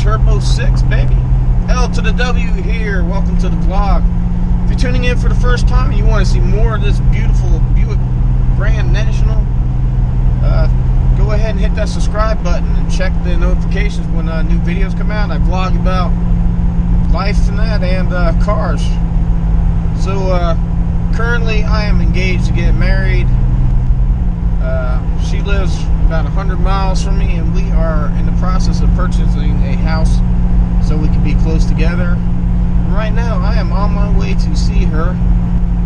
Turbo 6, baby. L to the W here. Welcome to the vlog. If you're tuning in for the first time and you want to see more of this beautiful Buick Grand National, go ahead and hit that subscribe button and check the notifications when new videos come out. I vlog about life and that, and cars. So currently I am engaged to get married. She lives about 100 miles from me, and we are in the process of purchasing a house so we can be close together. And right now I am on my way to see her.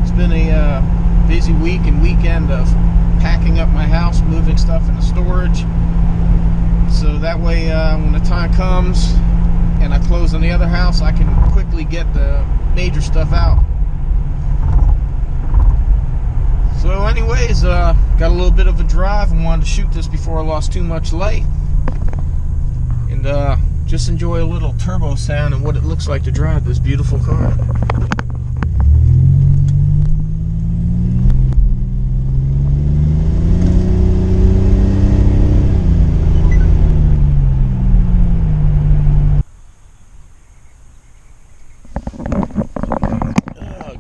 It's been a busy week and weekend of packing up my house, moving stuff into storage, so that way when the time comes and I close on the other house, I can quickly get the major stuff out. So anyways, got a little bit of a drive and wanted to shoot this before I lost too much light, and just enjoy a little turbo sound and what it looks like to drive this beautiful car.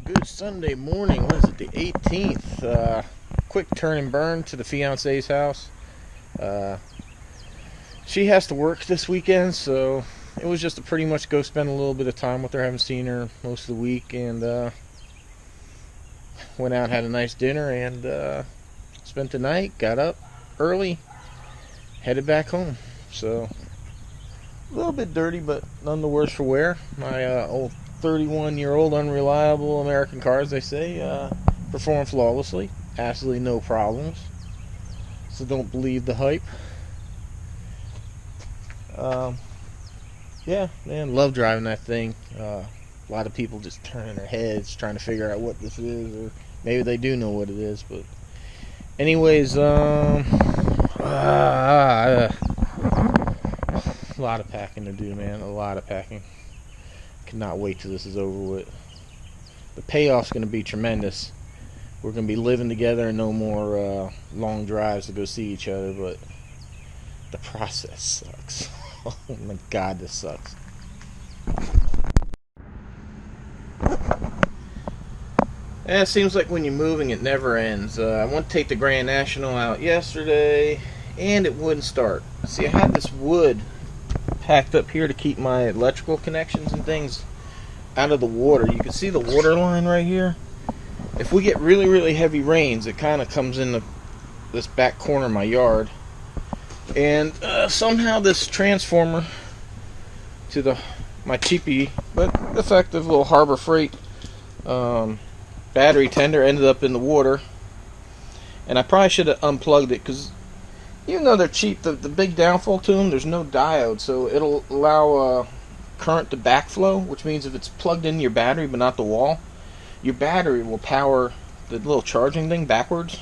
Good Sunday morning. What is it, the 18th? Quick turn and burn to the fiance's house. She has to work this weekend, so it was just to pretty much go spend a little bit of time with her. I haven't seen her most of the week, and went out and had a nice dinner, and spent the night, got up early, headed back home. So a little bit dirty, but none the worse for wear. My old 31-year-old unreliable American cars, they say, perform flawlessly, absolutely no problems, so don't believe the hype. Yeah, man, love driving that thing. A lot of people just turning their heads trying to figure out what this is, or maybe they do know what it is, but anyways, a lot of packing to do, man, a lot of packing. Cannot wait till this is over with. The payoff's going to be tremendous. We're going to be living together and no more long drives to go see each other, but the process sucks. Oh my God, this sucks. And it seems like when you're moving, it never ends. I went to take the Grand National out yesterday, and it wouldn't start. See, I had this wood packed up here to keep my electrical connections and things out of the water. You can see the water line right here. If we get really, really heavy rains, it kind of comes in this back corner of my yard. And somehow this transformer to my cheapy but effective little Harbor Freight battery tender ended up in the water. And I probably should have unplugged it, because even though they're cheap, the big downfall to them, there's no diode, so it'll allow current to backflow, which means if it's plugged into your battery but not the wall, your battery will power the little charging thing backwards.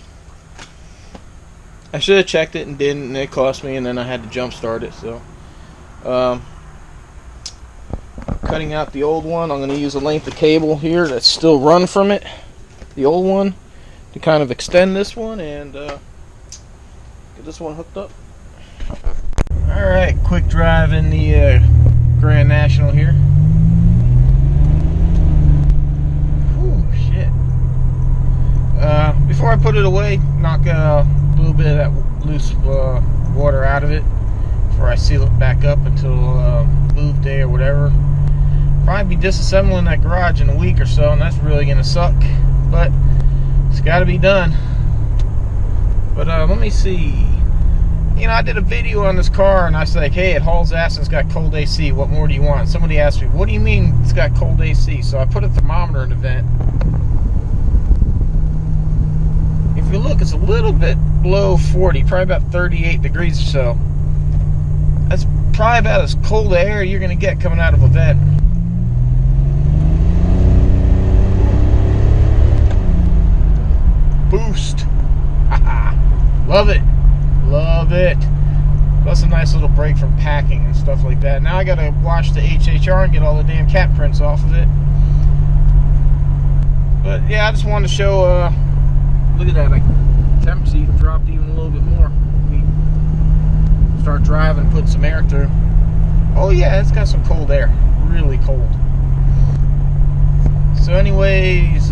I should have checked it and didn't, and it cost me, and then I had to jump start it. So cutting out the old one, I'm going to use a length of cable here that's still run from it, the old one, to kind of extend this one and get this one hooked up. Alright, quick drive in the Grand National here. Whew, shit. Before I put it away, knock a little bit of that loose water out of it before I seal it back up until move day or whatever. Probably be disassembling that garage in a week or so, and that's really going to suck, but it's got to be done. But let me see. You know, I did a video on this car, and I was like, hey, it hauls ass and it's got cold AC. What more do you want? Somebody asked me, what do you mean it's got cold AC? So I put a thermometer in the vent. If you look, it's a little bit below 40, probably about 38 degrees or so. That's probably about as cold air you're going to get coming out of a vent. Boost. Love it. Love it. That's a nice little break from packing and stuff like that. Now I gotta wash the HHR and get all the damn cat prints off of it. But yeah, I just wanted to show, look at that, like, temps even dropped even a little bit more. We start driving, put some air through. Oh yeah, it's got some cold air. Really cold. So anyways,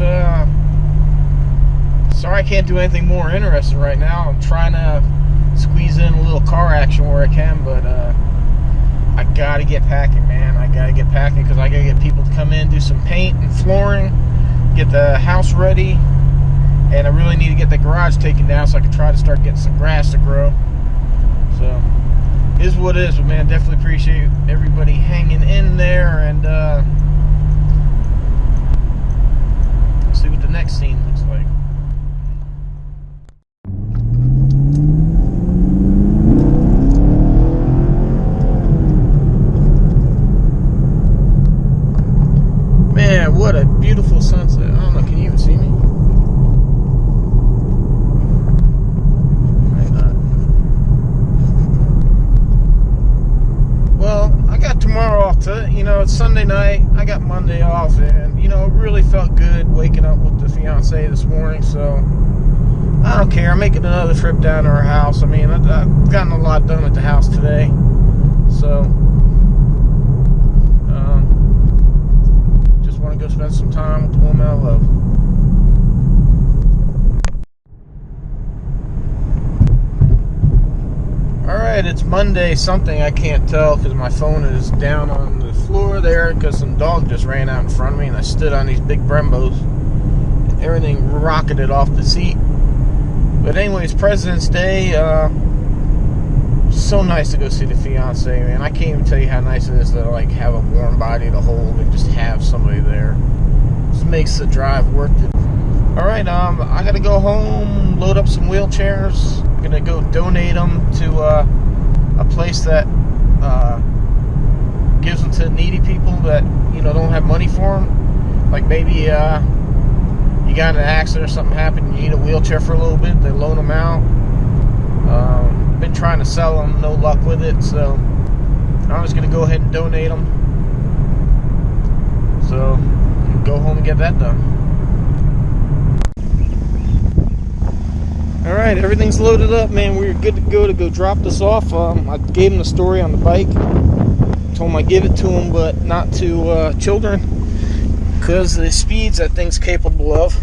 sorry I can't do anything more interesting right now. I'm trying to squeeze in a little car action where I can, but I gotta get packing, man. I gotta get packing because I gotta get people to come in, do some paint and flooring, get the house ready, and I really need to get the garage taken down so I can try to start getting some grass to grow. So, it is what it is, but man, definitely appreciate everybody hanging in there, and see what the next scene looks like. Man, what a beautiful sunset. I don't know, can you even see me? Maybe not. Well, I got tomorrow off to, it's Sunday night. I got Monday off, and, it really felt good waking up with the fiance this morning, so I don't care. I'm making another trip down to her house. I mean, I've gotten a lot done at the house today, so just want to go spend some time with the woman I love. Alright, it's Monday something, I can't tell because my phone is down on the floor there because some dog just ran out in front of me and I stood on these big Brembos and everything rocketed off the seat. But anyways, President's Day, so nice to go see the fiance, man. I can't even tell you how nice it is to have a warm body to hold and just have somebody there. Just makes the drive worth it. Alright, I gotta go home, load up some wheelchairs. I'm gonna go donate them to a place that gives them to needy people that don't have money for them. Like maybe you got in an accident or something happened, you need a wheelchair for a little bit, they loan them out. Been trying to sell them, no luck with it, so I'm just gonna go ahead and donate them. So go home and get that done. Alright, everything's loaded up, man. We're good to go drop this off. I gave him the story on the bike. Told him I'd give it to him, but not to children, because of the speeds that thing's capable of.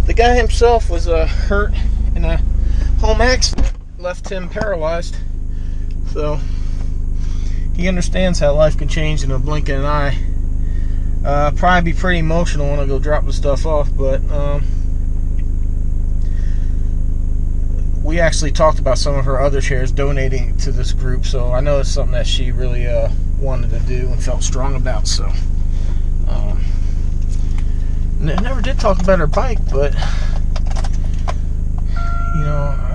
The guy himself was hurt in a home accident, left him paralyzed. So, he understands how life can change in a blink of an eye. Probably be pretty emotional when I go drop the stuff off, but we actually talked about some of her other shares donating to this group, so I know it's something that she really wanted to do and felt strong about. So never did talk about her bike, but I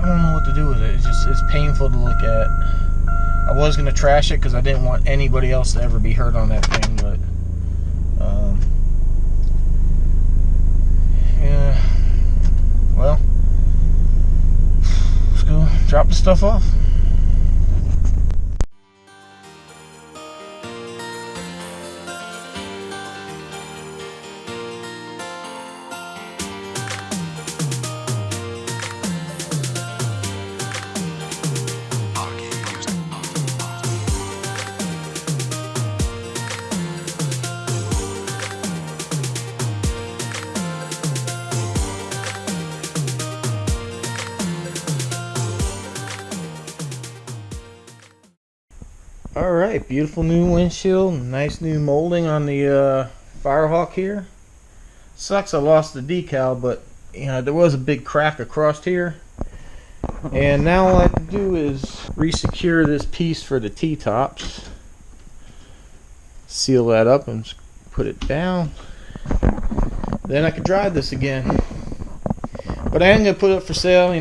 don't know what to do with it. It's painful to look at. I was gonna trash it because I didn't want anybody else to ever be hurt on that thing, but yeah, well, let's go drop the stuff off. Alright, beautiful new windshield, nice new molding on the Firehawk here. Sucks I lost the decal, but there was a big crack across here. And now all I have to do is re-secure this piece for the T-tops. Seal that up and just put it down. Then I can drive this again. But I am going to put it up for sale,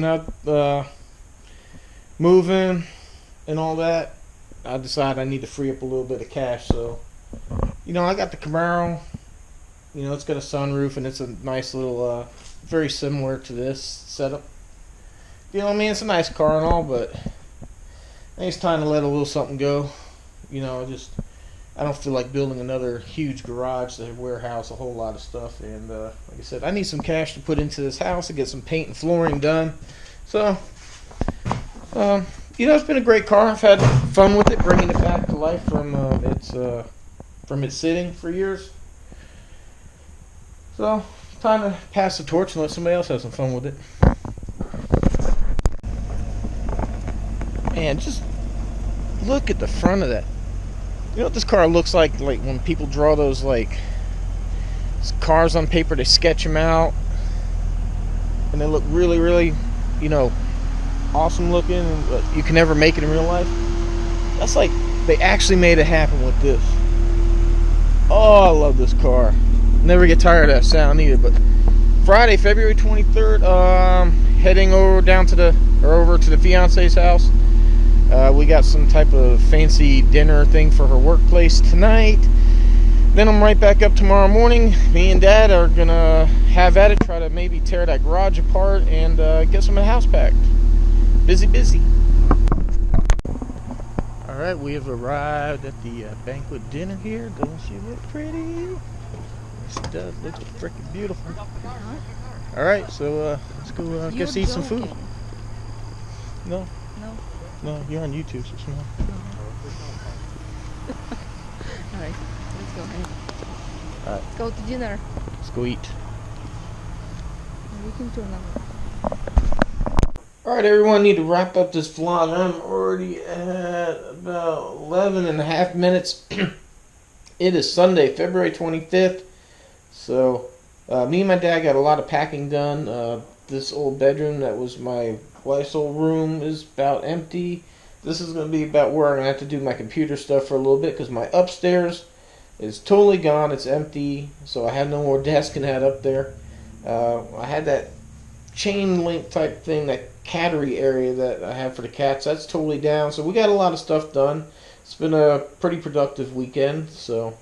moving and all that. I decided I need to free up a little bit of cash, so I got the Camaro. It's got a sunroof and it's a nice little very similar to this setup. It's a nice car and all, but I think it's time to let a little something go. I don't feel like building another huge garage to warehouse a whole lot of stuff, and like I said, I need some cash to put into this house to get some paint and flooring done. So it's been a great car. I've had fun with it, bringing it back to life from its sitting for years. So, time to pass the torch and let somebody else have some fun with it. Man, just look at the front of that. You know what this car looks like when people draw those cars on paper, they sketch them out and they look really, really, awesome looking, and you can never make it in real life. That's like they actually made it happen with this. Oh, I love this car. Never get tired of that sound either. But Friday, February 23rd, heading over to the fiance's house. We got some type of fancy dinner thing for her workplace tonight. Then I'm right back up tomorrow morning. Me and Dad are gonna have at it, try to maybe tear that garage apart and get some of the house packed. Busy. Alright, we have arrived at the banquet dinner here. Doesn't she look pretty? Yes, it does. Looks freaking beautiful. Alright, so let's go guess eat some food. No, you're on YouTube, so it's not. Alright, let's go ahead. Alright. Let's go to dinner. Let's go eat. We can turn on. Alright, everyone, need to wrap up this vlog. I'm already at about 11 and a half minutes. It is Sunday, February 25th. So, me and my dad got a lot of packing done. This old bedroom that was my wife's old room is about empty. This is going to be about where I'm going to have to do my computer stuff for a little bit, because my upstairs is totally gone. It's empty, so I have no more desk and head up there. I had that chain link type thing, that cattery area that I have for the cats. That's totally down, so we got a lot of stuff done. It's been a pretty productive weekend. So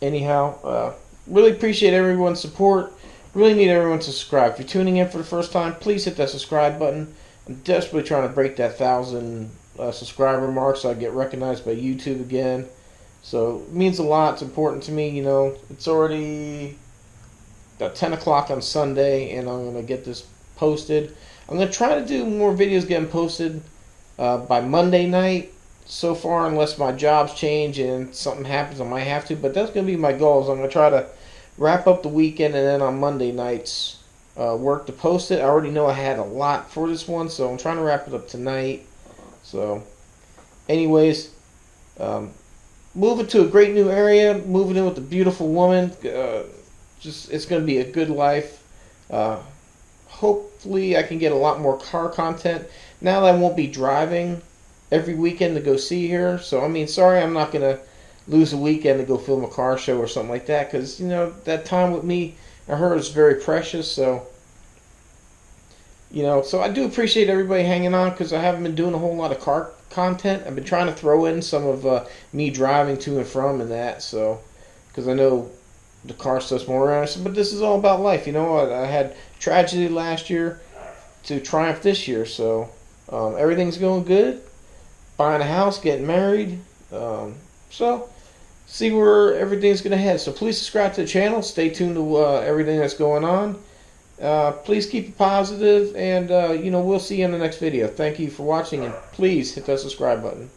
anyhow, really appreciate everyone's support. Really need everyone to subscribe. If you're tuning in for the first time, please hit that subscribe button. I'm desperately trying to break that 1,000 subscriber mark so I get recognized by YouTube again. So it means a lot. It's important to me. It's already about 10 o'clock on Sunday, and I'm going to get this posted. I'm going to try to do more videos getting posted by Monday night so far, unless my jobs change and something happens I might have to. But that's going to be my goal. So I'm going to try to wrap up the weekend, and then on Monday nights work to post it. I already know I had a lot for this one, so I'm trying to wrap it up tonight. So anyways, moving to a great new area, moving in with a beautiful woman. It's going to be a good life. Hopefully I can get a lot more car content now that I won't be driving every weekend to go see her. So sorry, I'm not going to lose a weekend to go film a car show or something like that, because that time with me and her is very precious. So so I do appreciate everybody hanging on, because I haven't been doing a whole lot of car content. I've been trying to throw in some of me driving to and from and that, so because I know the car stuff's more around. But this is all about life. I had tragedy last year to triumph this year, so everything's going good. Buying a house, getting married, so see where everything's going to head. So please subscribe to the channel. Stay tuned to everything that's going on. Please keep it positive, and we'll see you in the next video. Thank you for watching, and please hit that subscribe button.